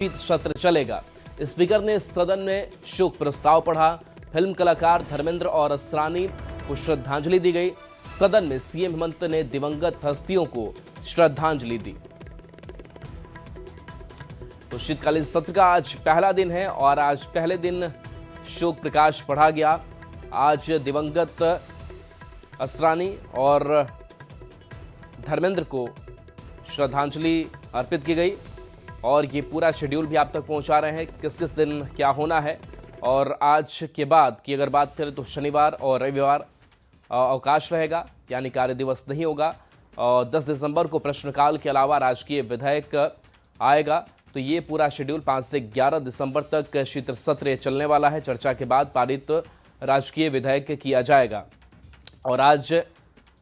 सत्र चलेगा। स्पीकर ने सदन में शोक प्रस्ताव पढ़ा। फिल्म कलाकार धर्मेंद्र और असरानी को श्रद्धांजलि दी गई। सदन में सीएम हेमंत ने दिवंगत हस्तियों को श्रद्धांजलि दी। तो शीतकालीन सत्र का आज पहला दिन है और आज पहले दिन शोक प्रकाश पढ़ा गया। आज दिवंगत असरानी और धर्मेंद्र को श्रद्धांजलि अर्पित की गई और ये पूरा शेड्यूल भी आप तक पहुंचा रहे हैं किस किस दिन क्या होना है। और आज के बाद की अगर बात करें तो शनिवार और रविवार अवकाश रहेगा, यानी कार्य दिवस नहीं होगा। और 10 दिसंबर को प्रश्नकाल के अलावा राजकीय विधेयक आएगा। तो ये पूरा शेड्यूल 5 से 11 दिसंबर तक शीत सत्र चलने वाला है। चर्चा के बाद पारित राजकीय विधेयक किया जाएगा। और आज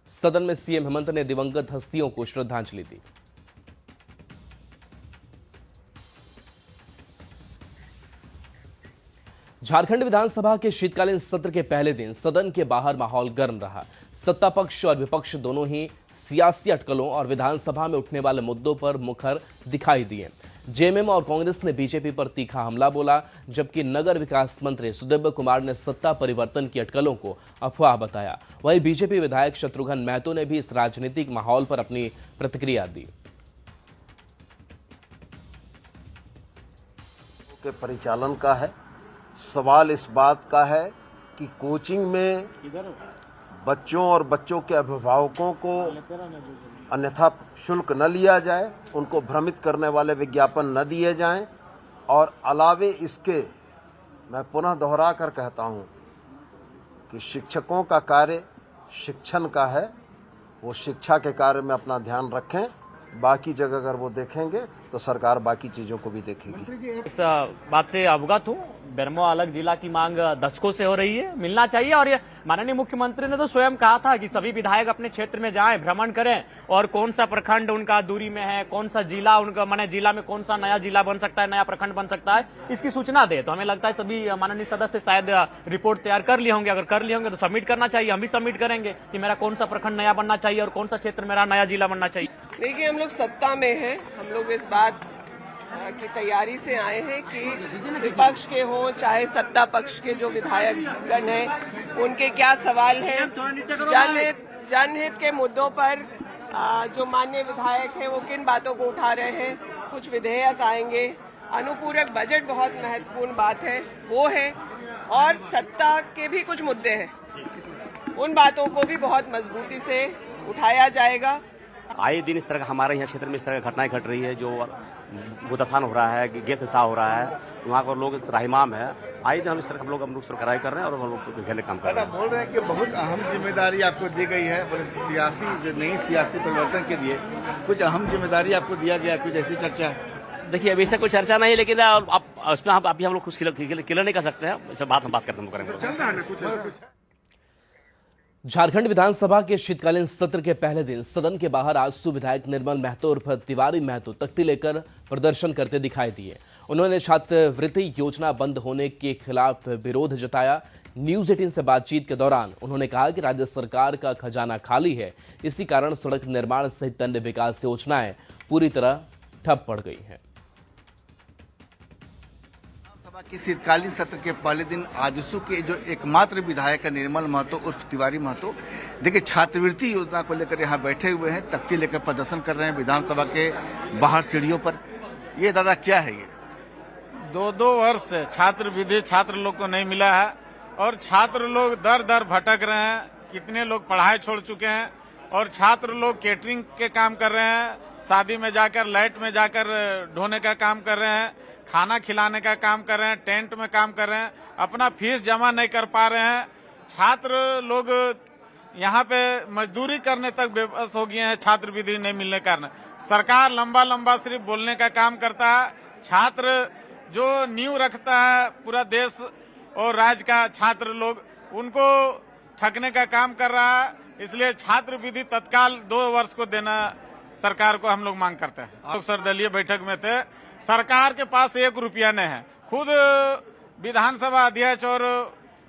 सदन में सीएम हेमंत ने दिवंगत हस्तियों को श्रद्धांजलि दी। झारखंड विधानसभा के शीतकालीन सत्र के पहले दिन सदन के बाहर माहौल गर्म रहा। सत्ता पक्ष और विपक्ष दोनों ही सियासी अटकलों और विधानसभा में उठने वाले मुद्दों पर मुखर दिखाई दिए। जेएमएम और कांग्रेस ने बीजेपी पर तीखा हमला बोला, जबकि नगर विकास मंत्री सुदिव्य कुमार ने सत्ता परिवर्तन की अटकलों को अफवाह बताया। वहीं बीजेपी विधायक शत्रुघ्न महतो ने भी इस राजनीतिक माहौल पर अपनी प्रतिक्रिया दी। के परिचालन का है, सवाल इस बात का है कि कोचिंग में बच्चों और बच्चों के अभिभावकों को अन्यथा शुल्क न लिया जाए, उनको भ्रमित करने वाले विज्ञापन न दिए जाएं। और अलावे इसके मैं पुनः दोहरा कर कहता हूं कि शिक्षकों का कार्य शिक्षण का है, वो शिक्षा के कार्य में अपना ध्यान रखें। बाकी जगह अगर वो देखेंगे तो सरकार बाकी चीजों को भी देखेगी। इस बात से अवगत हूँ, बेरमो अलग जिला की मांग दशकों से हो रही है, मिलना चाहिए। और ये माननीय मुख्यमंत्री ने तो स्वयं कहा था कि सभी विधायक अपने क्षेत्र में जाएं, भ्रमण करें और कौन सा प्रखंड उनका दूरी में है, कौन सा जिला उनका माने जिला में कौन सा नया जिला बन सकता है, नया प्रखंड बन सकता है, इसकी सूचना दे। तो हमें लगता है सभी माननीय सदस्य शायद रिपोर्ट तैयार कर लिए होंगे। अगर कर लिए होंगे तो सबमिट करना चाहिए, हम भी सबमिट करेंगे कि मेरा कौन सा प्रखंड नया बनना चाहिए और कौन सा क्षेत्र मेरा नया जिला बनना चाहिए। देखिए, हम लोग सत्ता में हैं, हम लोग इस बात की तैयारी से आए हैं कि विपक्ष के हों चाहे सत्ता पक्ष के जो विधायकगण हैं उनके क्या सवाल हैं, जनहित के मुद्दों पर जो माननीय विधायक हैं वो किन बातों को उठा रहे हैं। कुछ विधेयक आएंगे, अनुपूरक बजट बहुत महत्वपूर्ण बात है वो है, और सत्ता के भी कुछ मुद्दे हैं, उन बातों को भी बहुत मजबूती से उठाया जाएगा। आए दिन इस तरह का हमारे यहाँ क्षेत्र में इस तरह की घटनाएं घट रही है, जो बहुत आसान हो रहा है, गैस रिसाव हो रहा है, वहाँ पर लोग त्राहिमाम है। आए दिन हम इस तरह हम लोग कराई कर रहे हैं और हम लोग पहले काम कर रहे हैं। बोल रहे हैं कि बहुत अहम जिम्मेदारी आपको दी गई है, सियासी जो नई सियासी परिवर्तन के लिए कुछ अहम जिम्मेदारी आपको दिया गया, कुछ ऐसी चर्चा है? देखिए, अभी ऐसा कोई चर्चा नहीं है, लेकिन उसमें अभी हम लोग कुछ क्लियर नहीं कर सकते हैं। इस बात हम बात करते हैं करेंगे। चल रहा है ना कुछ। झारखंड विधानसभा के शीतकालीन सत्र के पहले दिन सदन के बाहर आजसू विधायक निर्मल महतो उर्फ तिवारी महतो तख्ती लेकर प्रदर्शन करते दिखाई दिए। उन्होंने छात्रवृत्ति योजना बंद होने के खिलाफ विरोध जताया। न्यूज 18 से बातचीत के दौरान उन्होंने कहा कि राज्य सरकार का खजाना खाली है, इसी कारण सड़क निर्माण सहित अन्य विकास योजनाएं पूरी तरह ठप पड़ गई हैं। कि शीतकालीन सत्र के पहले दिन आजसू के जो एकमात्र विधायक है निर्मल महतो उर्फ तिवारी महतो, देखिए छात्रवृत्ति योजना को लेकर यहाँ बैठे हुए हैं, तख्ती लेकर प्रदर्शन कर रहे हैं विधानसभा के बाहर सीढ़ियों पर। ये दादा क्या है? ये 2-2 वर्ष से छात्रवृत्ति छात्र लोग को नहीं मिला है और छात्र लोग दर दर भटक रहे हैं। कितने लोग पढ़ाई छोड़ चुके हैं और छात्र लोग केटरिंग के काम कर रहे हैं, शादी में जाकर लाइट में जाकर ढोने का काम कर रहे हैं, खाना खिलाने का काम कर रहे हैं, टेंट में काम कर रहे हैं, अपना फीस जमा नहीं कर पा रहे हैं। छात्र लोग यहाँ पे मजदूरी करने तक बेबस हो गए हैं छात्रवृत्ति नहीं मिलने के कारण। सरकार लंबा लंबा सिर्फ बोलने का काम करता है, छात्र जो नींव रखता है पूरा देश और राज्य का, छात्र लोग उनको ठगने का काम कर रहा है। इसलिए छात्रवृत्ति तत्काल 2 वर्ष को देना सरकार को हम लोग मांग करते हैं। लोग सर्वदलीय बैठक में थे, सरकार के पास 1 रुपया नहीं है। खुद विधानसभा अध्यक्ष और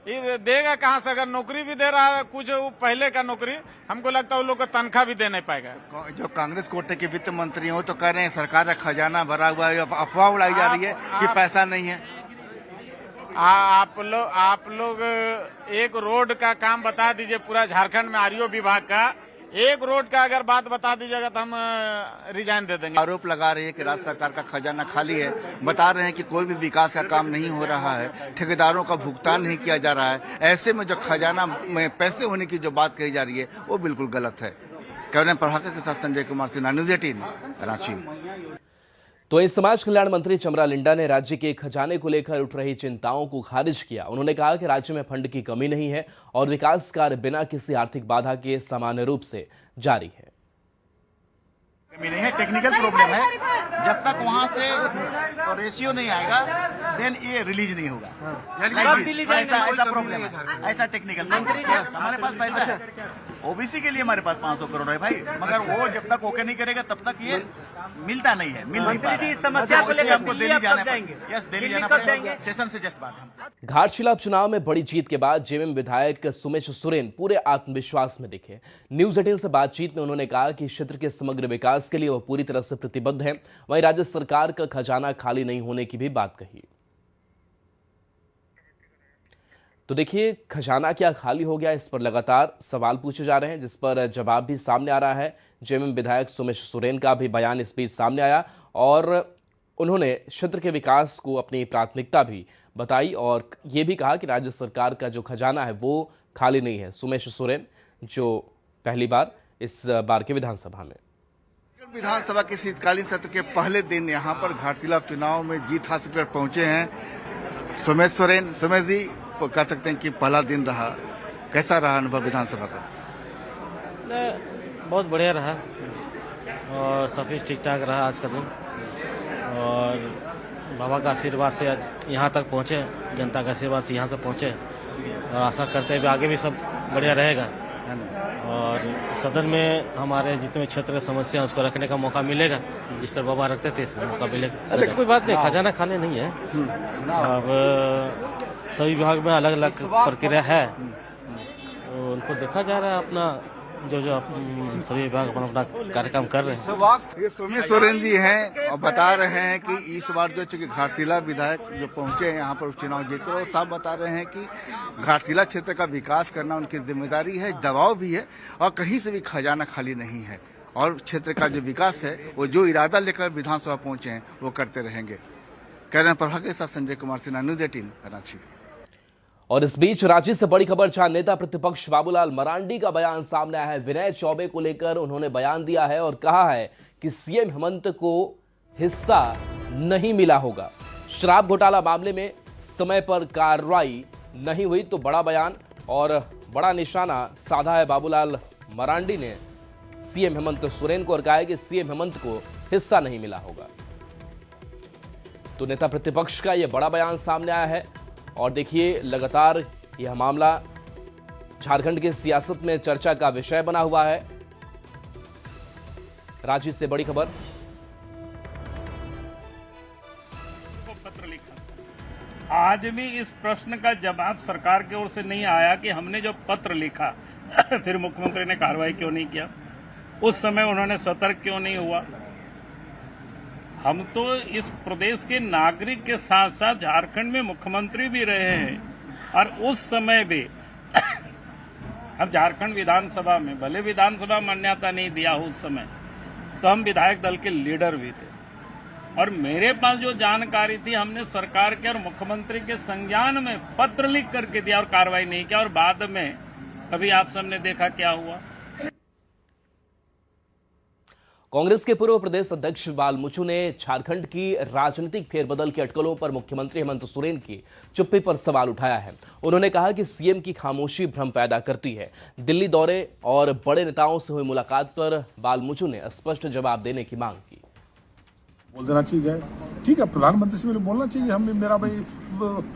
ये देगा कहाँ से? अगर नौकरी भी दे रहा है कुछ वो पहले का नौकरी, हमको लगता है वो लोग को तनख्वाह भी दे नहीं पाएगा। जो कांग्रेस कोटे के वित्त मंत्री हो तो कह रहे हैं सरकार का खजाना भरा हुआ है, अफवाह उड़ाई जा रही है कि पैसा नहीं है। आप लोग एक रोड का काम बता दीजिए पूरा झारखंड में आरओ विभाग का, एक रोड का अगर बात बता दीजिएगा तो हम रिजाइन दे देंगे। आरोप लगा रहे हैं कि राज्य सरकार का खजाना खाली है, बता रहे हैं कि कोई भी विकास का काम नहीं हो रहा है, ठेकेदारों का भुगतान नहीं किया जा रहा है। ऐसे में जो खजाना में पैसे होने की जो बात कही जा रही है वो बिल्कुल गलत है। कैमरा प्रभाकर के साथ संजय कुमार सिन्हा, न्यूज़ 18 रांची। तो इस समाज कल्याण मंत्री चमरा लिंडा ने राज्य के खजाने को लेकर उठ रही चिंताओं को खारिज किया। उन्होंने कहा कि राज्य में फंड की कमी नहीं है और विकास कार्य बिना किसी आर्थिक बाधा के सामान्य रूप से जारी है। नहीं है, टेक्निकल प्रॉब्लम है। जब तक वहाँ से रेशियो नहीं आएगा देन ये रिलीज नहीं होगा। ऐसा प्रॉब्लम है, ऐसा टेक्निकल हमारे पास पैसा है, ओबीसी के लिए हमारे पास 500 करोड़ है भाई, मगर वो जब तक ओके नहीं करेगा तब तक ये मिलता नहीं है, मिल नहीं पा रहा है। समस्या को लेकर हमको दिल्ली जाना पड़ेगा। यस, दिल्ली जाना पड़ेगा, सेशन से जस्ट बात है। घाटशिला चुनाव में बड़ी जीत के बाद जेएमएम विधायक सुमेश सोरेन पूरे आत्मविश्वास में दिखे। न्यूज़ 18 से बातचीत में उन्होंने कहा कि क्षेत्र के समग्र विकास के लिए वह पूरी तरह से प्रतिबद्ध है। वहीं राज्य सरकार का खजाना खाली नहीं होने की भी बात कही। तो देखिए, खजाना क्या खाली हो गया, इस पर लगातार सवाल पूछे जा रहे हैं, जिस पर जवाब भी सामने आ रहा है। जेएमएम विधायक सुमेश सोरेन का भी बयान इस बीच सामने आया और उन्होंने क्षेत्र के विकास को अपनी प्राथमिकता भी बताई और ये भी कहा कि राज्य सरकार का जो खजाना है वो खाली नहीं है। सुमेश सोरेन जो पहली बार इस बार के विधानसभा में विधानसभा के शीतकालीन सत्र के पहले दिन यहाँ पर घाटशिला चुनाव में जीत हासिल कर पहुंचे हैं सुमेश सोरेन। सुमेश जी, कह सकते हैं कि पहला दिन रहा, कैसा रहा अनुभव विधानसभा का? बहुत बढ़िया रहा और सब कुछ ठीक ठाक रहा आज का दिन, और बाबा का आशीर्वाद से आज यहाँ तक पहुँचे, जनता का आशीर्वाद से यहाँ से पहुँचे और आशा करते हैं अभी भी सब बढ़िया रहेगा और सदन में हमारे जितने क्षेत्र की समस्या है उसको रखने का मौका मिलेगा, जिस तरह बाबा रखते थे इसमें मौका मिलेगा। कोई बात नहीं, खजाना खाली नहीं है। अब सभी विभाग में अलग अलग प्रक्रिया है, तो उनको देखा जा रहा है अपना जो सभी विभाग अपना कार्यक्रम कर रहे हैं। ये सुमेश सोरेन जी हैं और बता रहे हैं कि इस बार जो चूंकि घाटशिला विधायक जो पहुंचे हैं यहाँ पर चुनाव जीते, और साफ बता रहे हैं कि घाटशिला क्षेत्र का विकास करना उनकी जिम्मेदारी है, दबाव भी है और कहीं से भी खजाना खाली नहीं है और क्षेत्र का जो विकास है वो जो इरादा लेकर विधानसभा पहुंचे हैं वो करते रहेंगे। कैमरा प्रभाकर के साथ संजय कुमार सिन्हा, न्यूज़ 18 रांची। और इस बीच राज्य से बड़ी खबर, जहां नेता प्रतिपक्ष बाबूलाल मरांडी का बयान सामने आया है। विनय चौबे को लेकर उन्होंने बयान दिया है और कहा है कि सीएम हेमंत को हिस्सा नहीं मिला होगा। शराब घोटाला मामले में समय पर कार्रवाई नहीं हुई तो बड़ा बयान और बड़ा निशाना साधा है बाबूलाल मरांडी ने सीएम हेमंत सोरेन को और कहा है कि सीएम हेमंत को हिस्सा नहीं मिला होगा। तो नेता प्रतिपक्ष का यह बड़ा बयान सामने आया है और देखिए, लगातार यह मामला झारखंड की सियासत में चर्चा का विषय बना हुआ है। रांची से बड़ी खबर। पत्र लिखा, आज भी इस प्रश्न का जवाब सरकार की ओर से नहीं आया कि हमने जो पत्र लिखा फिर मुख्यमंत्री ने कार्रवाई क्यों नहीं किया, उस समय उन्होंने सतर्क क्यों नहीं हुआ। हम तो इस प्रदेश के नागरिक के साथ साथ झारखंड में मुख्यमंत्री भी रहे हैं और उस समय भी अब झारखंड विधानसभा में भले विधानसभा मान्यता नहीं दिया उस समय, तो हम विधायक दल के लीडर भी थे और मेरे पास जो जानकारी थी हमने सरकार के और मुख्यमंत्री के संज्ञान में पत्र लिख करके दिया और कार्रवाई नहीं किया। और बाद में अभी आप सबने देखा क्या हुआ। कांग्रेस के पूर्व प्रदेश अध्यक्ष बालमुचु ने झारखंड की राजनीतिक फेरबदल की अटकलों पर मुख्यमंत्री हेमंत सोरेन की चुप्पी पर सवाल उठाया है। उन्होंने कहा कि सीएम की खामोशी भ्रम पैदा करती है। दिल्ली दौरे और बड़े नेताओं से हुई मुलाकात पर बालमुचु ने स्पष्ट जवाब देने की मांग की। बोल देना चाहिए, ठीक है, प्रधानमंत्री से मेरे बोलना चाहिए, हम मेरा भाई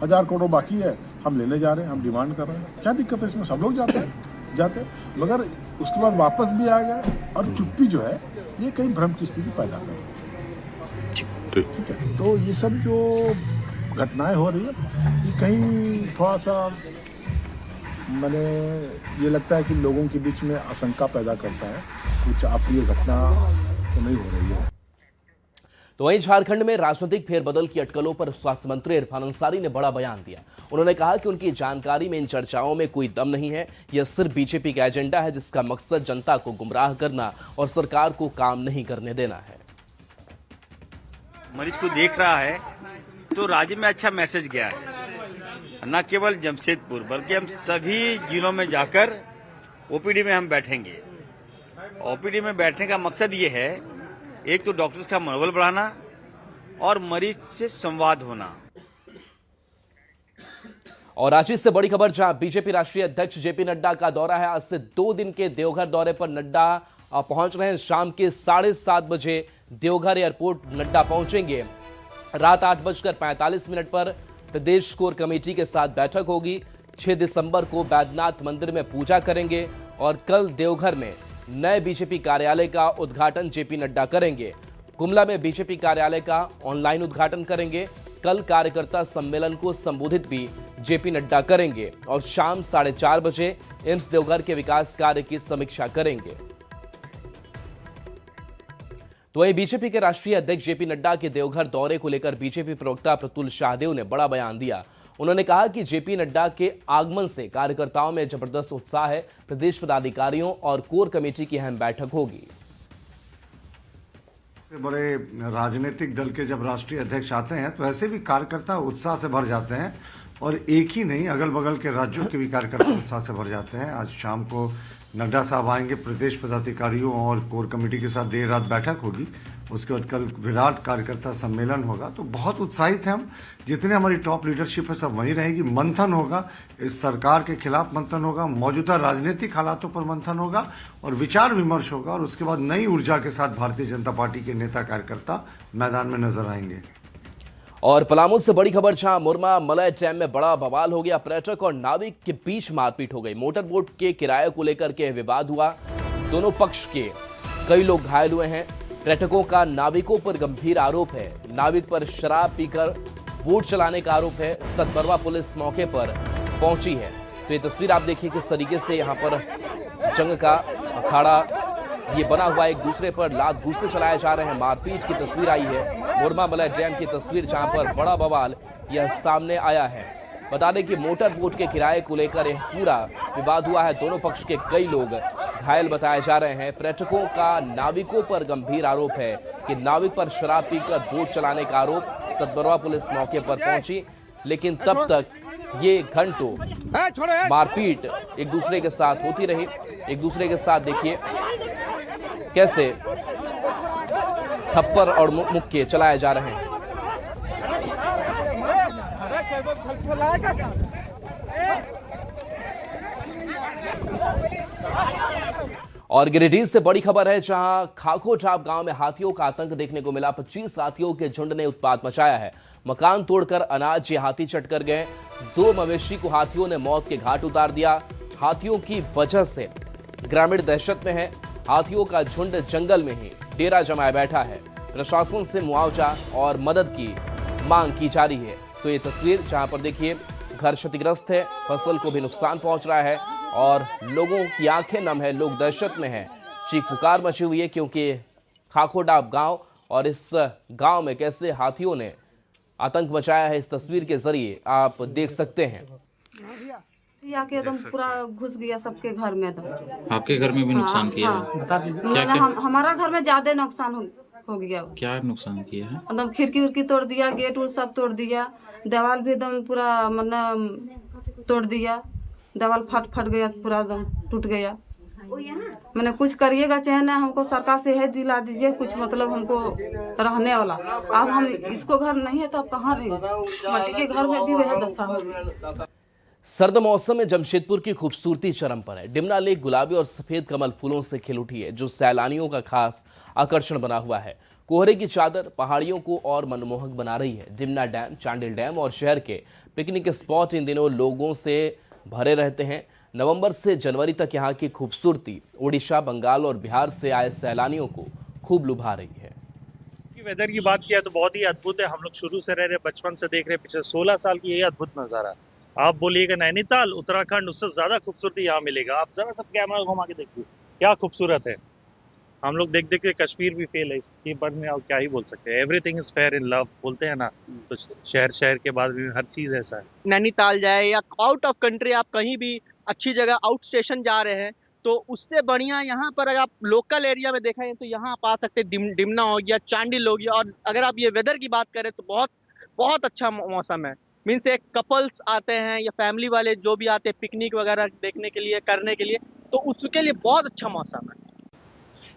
1000 करोड़ बाकी है, हम लेने जा रहे हैं, हम डिमांड कर रहे हैं, क्या दिक्कत है इसमें? सब लोग जाते हैं, मगर उसके बाद वापस भी आ गए और चुप्पी जो है ये कहीं भ्रम की स्थिति पैदा कर, ठीक है। तो ये सब जो घटनाएं हो रही है ये कहीं थोड़ा सा मैंने ये लगता है कि लोगों के बीच में आशंका पैदा करता है, कुछ अप्रिय घटना तो नहीं हो रही है। तो वहीं झारखंड में राजनीतिक फेरबदल की अटकलों पर स्वास्थ्य मंत्री इरफान अंसारी ने बड़ा बयान दिया। उन्होंने कहा कि उनकी जानकारी में इन चर्चाओं में कोई दम नहीं है, यह सिर्फ बीजेपी का एजेंडा है जिसका मकसद जनता को गुमराह करना और सरकार को काम नहीं करने देना है। मरीज को देख रहा है तो राज्य में अच्छा मैसेज गया है, न केवल जमशेदपुर बल्कि हम सभी जिलों में जाकर ओपीडी में हम बैठेंगे। ओपीडी में बैठने का मकसद ये है, एक तो डॉक्टर्स का मनोबल बढ़ाना और मरीज से संवाद होना। और आज से बड़ी खबर, जहां बीजेपी राष्ट्रीय अध्यक्ष जेपी नड्डा का दौरा है। आज से 2 दिन के देवघर दौरे पर नड्डा पहुंच रहे हैं। शाम के 7:30 बजे देवघर एयरपोर्ट नड्डा पहुंचेंगे। रात 8:45 पर प्रदेश कोर कमेटी के साथ बैठक होगी। 6 दिसंबर को बैद्यनाथ मंदिर में पूजा करेंगे और कल देवघर में नए बीजेपी कार्यालय का उद्घाटन जेपी नड्डा करेंगे। गुमला में बीजेपी कार्यालय का ऑनलाइन उद्घाटन करेंगे। कल कार्यकर्ता सम्मेलन को संबोधित भी जेपी नड्डा करेंगे और शाम 4:30 बजे एम्स देवघर के विकास कार्य की समीक्षा करेंगे। तो वहीं बीजेपी के राष्ट्रीय अध्यक्ष जेपी नड्डा के देवघर दौरे को लेकर बीजेपी प्रवक्ता प्रतुल शाहदेव ने बड़ा बयान दिया। उन्होंने कहा कि जेपी नड्डा के आगमन से कार्यकर्ताओं में जबरदस्त उत्साह है। प्रदेश पदाधिकारियों और कोर कमेटी की अहम बैठक होगी। बड़े राजनीतिक दल के जब राष्ट्रीय अध्यक्ष आते हैं तो ऐसे भी कार्यकर्ता उत्साह से भर जाते हैं, और एक ही नहीं, अगल बगल के राज्यों के भी कार्यकर्ता उत्साह से भर जाते हैं। आज शाम को नड्डा साहब आएंगे, प्रदेश पदाधिकारियों और कोर कमेटी के साथ देर रात बैठक होगी। उसके बाद कल विराट कार्यकर्ता सम्मेलन होगा। तो बहुत उत्साहित हैं हम, जितने हमारी टॉप लीडरशिप है सब वहीं रहेगी। मंथन होगा, इस सरकार के खिलाफ मंथन होगा, मौजूदा राजनीतिक हालातों पर मंथन होगा और विचार विमर्श होगा, और उसके बाद नई ऊर्जा के साथ भारतीय जनता पार्टी के नेता कार्यकर्ता मैदान में नजर आएंगे। और पलामू से बड़ी खबर, जहां मुरमा मलय डैम में बड़ा बवाल हो गया। पर्यटक और नाविक के बीच मारपीट हो गई। मोटर बोट के किराए को लेकर के विवाद हुआ। दोनों पक्ष के कई लोग घायल हुए हैं। पर्यटकों का नाविकों पर गंभीर आरोप है। नाविक पर शराब पीकर बोट चलाने का आरोप है। सतबरवा पुलिस मौके पर पहुंची है। तो ये तस्वीर आप देखिए किस तरीके से यहाँ पर जंग का अखाड़ा ये बना हुआ, एक दूसरे पर लात घूंसे चलाए जा रहे हैं। मारपीट की तस्वीर आई है। मुरमा मलय डैम की तस्वीर, जहां पर बड़ा बवाल यह सामने आया है। बता दें कि मोटर बोट के किराए को लेकर यह पूरा विवाद हुआ है। दोनों पक्ष के कई लोग घायल बताए जा रहे हैं। पर्यटकों का नाविकों पर गंभीर आरोप है कि नाविक पर शराब पीकर बोट चलाने का आरोप। सतबरवा पुलिस मौके पर पहुंची, लेकिन तब तक ये घंटों मारपीट एक दूसरे के साथ होती रही। एक दूसरे के साथ देखिए कैसे थप्पड़ और मुक्के चलाए जा रहे हैं। और गिरिडीह से बड़ी खबर है, जहां खाकोटाप गांव में हाथियों का आतंक देखने को मिला। 25 हाथियों के झुंड ने उत्पात मचाया है। मकान तोड़कर अनाज ये हाथी चट कर गए। 2 मवेशी को हाथियों ने मौत के घाट उतार दिया। हाथियों की वजह से ग्रामीण दहशत में है। हाथियों का झुंड जंगल में ही डेरा जमाए बैठा है। प्रशासन से मुआवजा और मदद की मांग की जा रही है। तो ये तस्वीर, जहां पर देखिए घर क्षतिग्रस्त है, फसल को भी नुकसान पहुंच रहा है और लोगों की आंखें नम है, लोग दहशत में हैं। चीख पुकार मची हुई है, क्योंकि खाकोटाप गांव और इस गांव में कैसे हाथियों ने आतंक मचाया है, इस तस्वीर के जरिए आप देख सकते हैं। आके एकदम पूरा घुस गया सबके घर में। एकदम आपके घर में भी नुकसान किया है? हमारा घर में ज्यादा नुकसान हो गया। क्या नुकसान किया है? एकदम खिड़की उड़की तोड़ दिया, गेट उड़ सब तोड़ दिया, दीवार भी एकदम पूरा मतलब तोड़ दिया। दीवार फट गया, पूरा एकदम टूट गया। मैंने कुछ करिएगा चाहे ना, हमको सरकार से है दिला दीजिए कुछ, मतलब हमको रहने वाला। अब हम इसको घर नहीं है तो अब कहाँ रहेंगे? मट्टी के घर में भी वह दशा होगी। सर्द मौसम में जमशेदपुर की खूबसूरती चरम पर है। डिमना लेक गुलाबी और सफेद कमल फूलों से खिल उठी है, जो सैलानियों का खास आकर्षण बना हुआ है। कोहरे की चादर पहाड़ियों को और मनमोहक बना रही है। डिमना डैम, चांडिल डैम और शहर के पिकनिक स्पॉट इन दिनों लोगों से भरे रहते हैं। नवंबर से जनवरी तक यहाँ की खूबसूरती उड़ीसा, बंगाल और बिहार से आए सैलानियों को खूब लुभा रही है। वेदर की बात किया तो बहुत ही अद्भुत है। हम लोग शुरू से रह रहे, बचपन से देख रहे, पिछले 16 साल की यही अद्भुत नज़ारा। आप बोलिएगा नैनीताल, उत्तराखंड, उससे ज्यादा खूबसूरती यहाँ मिलेगा। आप जरा सब कैमरा घुमा के देखिए, क्या खूबसूरत है। हम लोग देख देख के कश्मीर भी फेल है, इसके बारे में आप क्या ही बोल सकते हैं। Everything is fair in love बोलते हैं ना, तो शहर के बाद भी हर चीज ऐसा है। नैनीताल जाए या आउट ऑफ कंट्री आप कहीं भी अच्छी जगह आउट स्टेशन जा रहे हैं, तो उससे बढ़िया यहाँ पर अगर आप लोकल एरिया में देखें तो यहाँ आप आ सकते हैं। डिमना हो गया, चांडिल हो गया, और अगर आप ये वेदर की बात करें तो बहुत बहुत अच्छा मौसम है। मीन्स एक कपल्स आते हैं या फैमिली वाले जो भी आते हैं पिकनिक वगैरह देखने के लिए, करने के लिए, तो उसके लिए बहुत अच्छा मौसम है।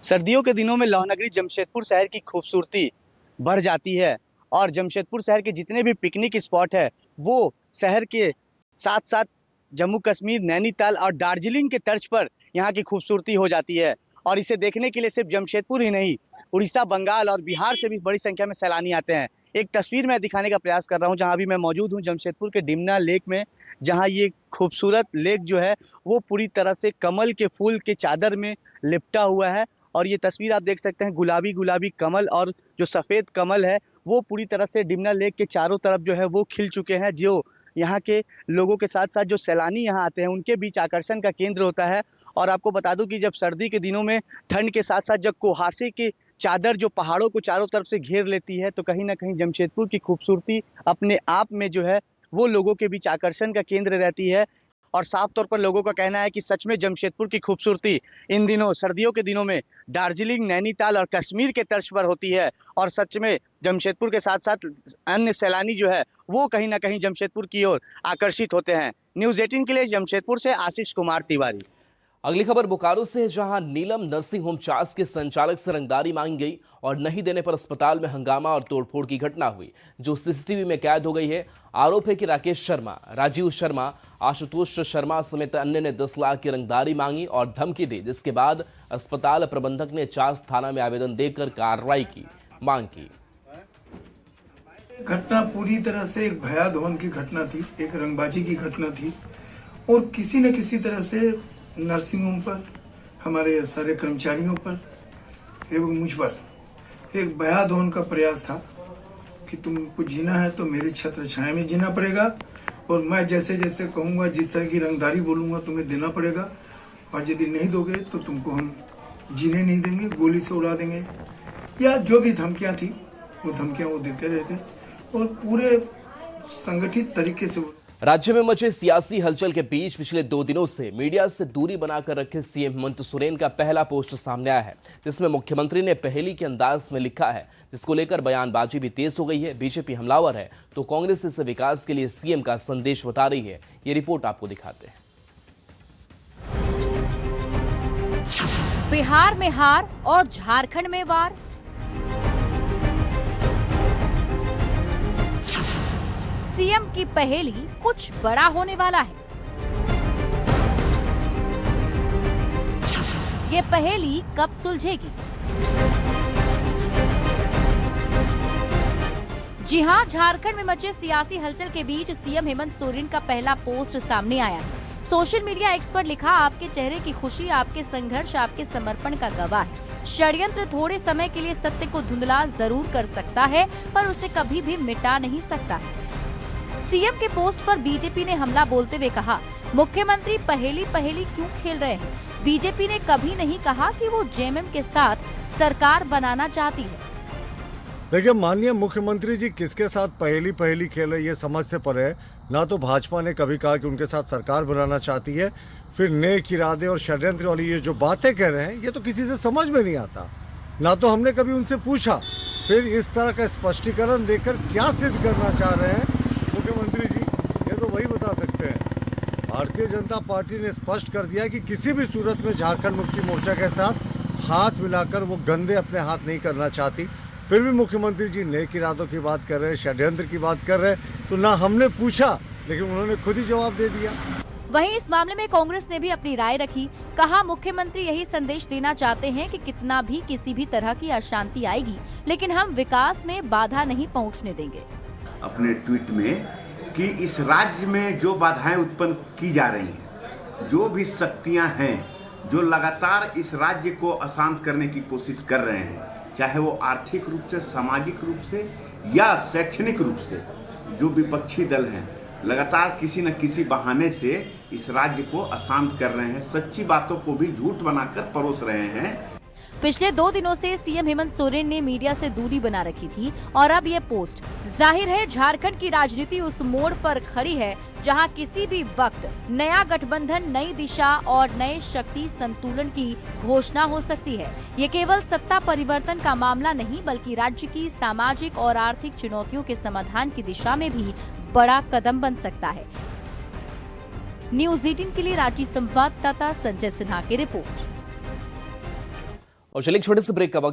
सर्दियों के दिनों में लौहनगरी जमशेदपुर शहर की खूबसूरती बढ़ जाती है, और जमशेदपुर शहर के जितने भी पिकनिक स्पॉट है वो शहर के साथ साथ जम्मू कश्मीर, नैनीताल और दार्जिलिंग के तर्ज पर यहाँ की खूबसूरती हो जाती है। और इसे देखने के लिए सिर्फ जमशेदपुर ही नहीं, उड़ीसा, बंगाल और बिहार से भी बड़ी संख्या में सैलानी आते हैं। एक तस्वीर मैं दिखाने का प्रयास कर रहा हूँ, जहाँ अभी मैं मौजूद हूँ जमशेदपुर के डिमना लेक में, जहाँ ये खूबसूरत लेक जो है वो पूरी तरह से कमल के फूल के चादर में लिपटा हुआ है। और ये तस्वीर आप देख सकते हैं, गुलाबी गुलाबी कमल और जो सफ़ेद कमल है वो पूरी तरह से डिमना लेक के चारों तरफ जो है वो खिल चुके हैं, जो यहाँ के लोगों के साथ साथ जो सैलानी यहाँ आते हैं उनके बीच आकर्षण का केंद्र होता है। और आपको बता दूं कि जब सर्दी के दिनों में ठंड के साथ साथ जब कुहासे की चादर जो पहाड़ों को चारों तरफ से घेर लेती है, तो कहीं ना कहीं जमशेदपुर की खूबसूरती अपने आप में जो है वो लोगों के बीच आकर्षण का केंद्र रहती है। और साफ तौर पर लोगों का कहना है कि सच में जमशेदपुर की खूबसूरती इन दिनों सर्दियों के दिनों में दार्जिलिंग, नैनीताल और कश्मीर के तर्ज पर होती है। और सच में जमशेदपुर के साथ साथ अन्य सैलानी जो है वो कहीं ना कहीं जमशेदपुर की ओर आकर्षित होते हैं। न्यूज़ 18 के लिए जमशेदपुर से आशीष कुमार तिवारी। अगली खबर बोकारो से है, जहां नीलम नर्सिंग होम चास के संचालक से रंगदारी मांगी गई और नहीं देने पर अस्पताल में हंगामा और तोड़फोड़ की घटना हुई, जो सीसीटीवी में कैद हो गई है। आरोप है कि राकेश शर्मा, राजीव शर्मा, आशुतोष शर्मा समेत अन्य ने 10 लाख की रंगदारी मांगी और धमकी दी, जिसके बाद अस्पताल प्रबंधक ने चास थाना में आवेदन देकर कार्रवाई की मांग की। घटना पूरी तरह से एक भयादहन की घटना थी, एक रंगबाजी की घटना थी, और किसी न किसी तरह से नर्सिंग होम पर, हमारे सारे कर्मचारियों पर एवं मुझ पर एक भयादहन का प्रयास था कि तुमको जीना है तो मेरे छत्र छाया में जीना पड़ेगा, और मैं जैसे जैसे कहूँगा, जिस तरह की रंगदारी बोलूँगा तुम्हें देना पड़ेगा, और यदि नहीं दोगे तो तुमको हम जीने नहीं देंगे, गोली से उड़ा देंगे, या जो भी धमकियाँ थी वो धमकियाँ वो देते रहते, और पूरे संगठित तरीके से। राज्य में मचे सियासी हलचल के बीच पिछले 2 दिनों से मीडिया से दूरी बनाकर रखे सीएम हेमंत सोरेन का पहला पोस्ट सामने आया है, जिसमें मुख्यमंत्री ने पहेली के अंदाज में लिखा है, जिसको लेकर बयानबाजी भी तेज हो गई है। बीजेपी हमलावर है तो कांग्रेस इसे विकास के लिए सीएम का संदेश बता रही है। ये रिपोर्ट आपको दिखाते हैं। बिहार में हार और झारखंड में वार, सीएम की पहेली कुछ बड़ा होने वाला है। ये पहेली कब सुलझेगी? जी हां, झारखंड में मचे सियासी हलचल के बीच सीएम हेमंत सोरेन का पहला पोस्ट सामने आया है। सोशल मीडिया एक्स पर लिखा, आपके चेहरे की खुशी, आपके संघर्ष, आपके समर्पण का गवाह है। षड्यंत्र थोड़े समय के लिए सत्य को धुंधला जरूर कर सकता है, पर उसे कभी भी मिटा नहीं सकता है। सीएम के पोस्ट पर बीजेपी ने हमला बोलते हुए कहा, मुख्यमंत्री पहेली पहेली क्यों खेल रहे हैं? बीजेपी ने कभी नहीं कहा कि वो जेएमएम के साथ सरकार बनाना चाहती है। देखिए, माननीय मुख्यमंत्री जी किसके साथ पहेली पहेली खेले ये समझ से परे है। ना तो भाजपा ने कभी कहा कि उनके साथ सरकार बनाना चाहती है, फिर नेक इरादे और षड्यंत्र वाली ये जो बातें कह रहे हैं ये तो किसी से समझ में नहीं आता। ना तो हमने कभी उनसे पूछा, फिर इस तरह का स्पष्टीकरण देकर क्या सिद्ध करना चाह रहे हैं मुख्यमंत्री जी, ये तो वही बता सकते हैं। भारतीय जनता पार्टी ने स्पष्ट कर दिया कि किसी भी सूरत में झारखंड मुक्ति मोर्चा के साथ हाथ मिलाकर वो गंदे अपने हाथ नहीं करना चाहती। फिर भी मुख्यमंत्री जी नेक इरादों की बात कर रहे हैं, षड्यंत्र की बात कर रहे हैं, तो ना हमने पूछा लेकिन उन्होंने खुद ही जवाब दे दिया। वहीं इस मामले में कांग्रेस ने भी अपनी राय रखी। कहा, मुख्यमंत्री यही संदेश देना चाहते हैं कि कितना भी किसी भी तरह की अशांति आएगी, लेकिन हम विकास में बाधा नहीं पहुंचने देंगे। अपने ट्वीट में कि इस राज्य में जो बाधाएं उत्पन्न की जा रही हैं, जो भी शक्तियां हैं जो लगातार इस राज्य को अशांत करने की कोशिश कर रहे हैं, चाहे वो आर्थिक रूप से, सामाजिक रूप से या शैक्षणिक रूप से, जो विपक्षी दल हैं लगातार किसी न किसी बहाने से इस राज्य को अशांत कर रहे हैं, सच्ची बातों को भी झूठ बनाकर परोस रहे हैं। पिछले 2 दिनों से सीएम हेमंत सोरेन ने मीडिया से दूरी बना रखी थी और अब ये पोस्ट। जाहिर है झारखंड की राजनीति उस मोड़ पर खड़ी है जहां किसी भी वक्त नया गठबंधन, नई दिशा और नए शक्ति संतुलन की घोषणा हो सकती है। ये केवल सत्ता परिवर्तन का मामला नहीं बल्कि राज्य की सामाजिक और आर्थिक चुनौतियों के समाधान की दिशा में भी बड़ा कदम बन सकता है। न्यूज़ 18 के लिए रांची संवाददाता संजय सिन्हा की रिपोर्ट। और चलिए एक छोटे से ब्रेक का वक्त